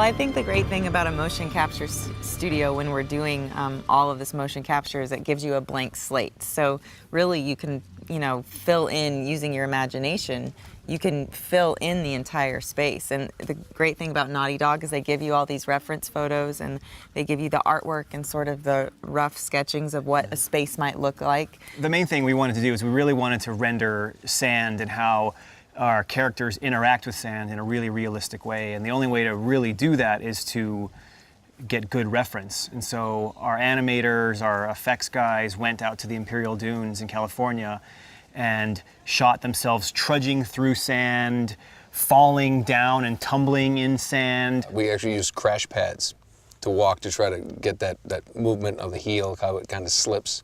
Well, I think the great thing about a motion capture studio when we're doing all of this motion capture is it gives you a blank slate. So really you can, fill in using your imagination. You can fill in the entire space. And the great thing about Naughty Dog is they give you all these reference photos and they give you the artwork and sort of the rough sketchings of what a space might look like. The main thing we wanted to do is we really wanted to render sand and how our characters interact with sand in a really realistic way, and the only way to really do that is to get good reference. And so our animators, our effects guys went out to the Imperial Dunes in California and shot themselves trudging through sand, falling down and tumbling in sand. We actually used crash pads to walk to try to get that movement of the heel, how it kind of slips.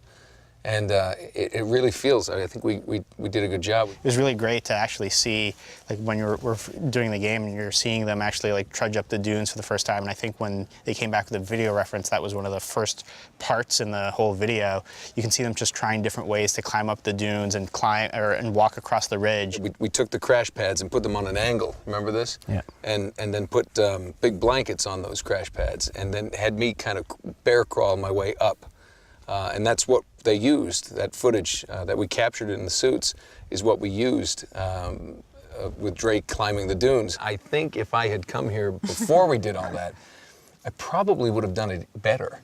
And it really feels, I think we did a good job. It was really great to actually see, like when we're doing the game and you're seeing them actually like trudge up the dunes for the first time. And I think when they came back with a video reference, that was one of the first parts in the whole video. You can see them just trying different ways to climb up the dunes and and walk across the ridge. We took the crash pads and put them on an angle, remember this? Yeah. And then put big blankets on those crash pads and then had me kind of bear crawl my way up. And that's what they used, that footage that we captured in the suits is what we used with Drake climbing the dunes. I think if I had come here before we did all that, I probably would have done it better.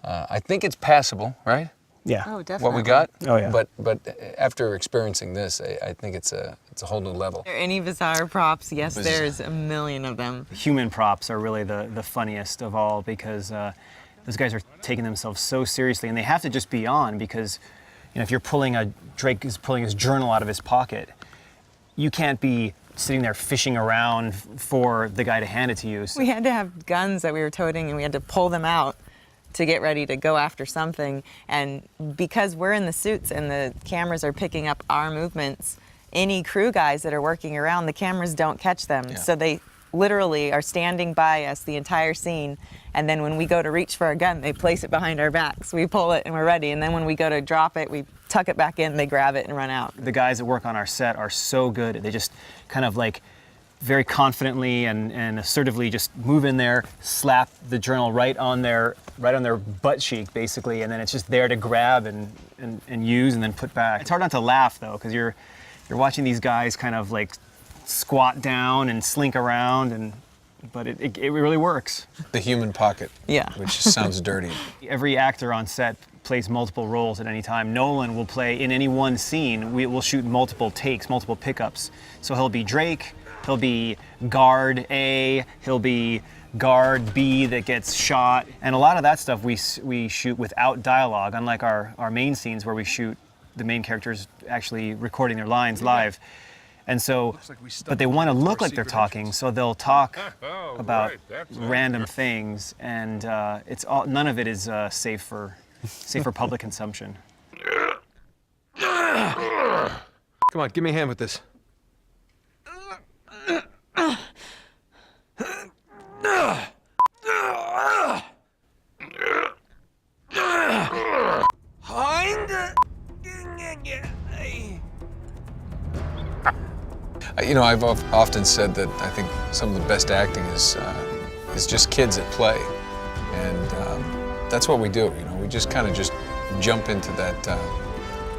I think it's passable, right? Yeah. Oh, definitely. What we got? Oh, yeah. But after experiencing this, I think it's a whole new level. Are there any bizarre props? Yes, there's a million of them. Human props are really the funniest of all because those guys are taking themselves so seriously, and they have to just be on because, if you're Drake is pulling his journal out of his pocket, you can't be sitting there fishing around for the guy to hand it to you. We had to have guns that we were toting and we had to pull them out to get ready to go after something. And because we're in the suits and the cameras are picking up our movements, any crew guys that are working around, the cameras don't catch them. Yeah. So they literally are standing by us the entire scene, and then when we go to reach for our gun, they place it behind our backs. We pull it and we're ready, and then when we go to drop it, we tuck it back in, they grab it and run out. The guys that work on our set are so good. They just kind of like very confidently and assertively just move in there, slap the journal right on their butt cheek basically, and then it's just there to grab and use and then put back. It's hard not to laugh though, because you're watching these guys kind of like squat down and slink around, but it really works. The human pocket, Yeah. which sounds dirty. Every actor on set plays multiple roles at any time. Nolan will play in any one scene. We'll shoot multiple takes, multiple pickups. So he'll be Drake, he'll be guard A, he'll be guard B that gets shot, and a lot of that stuff we shoot without dialogue, unlike our main scenes where we shoot the main characters actually recording their lines live. And so, but they want to look like they're talking, so they'll talk about random things, and none of it is safe for public consumption. Come on, give me a hand with this. I've often said that I think some of the best acting is just kids at play, and that's what we do. We just kind of just jump into that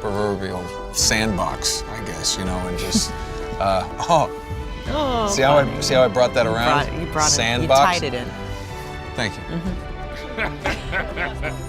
proverbial sandbox, I guess, and just see how I brought that around? You brought sandbox. You tied it in. Thank you. Mm-hmm.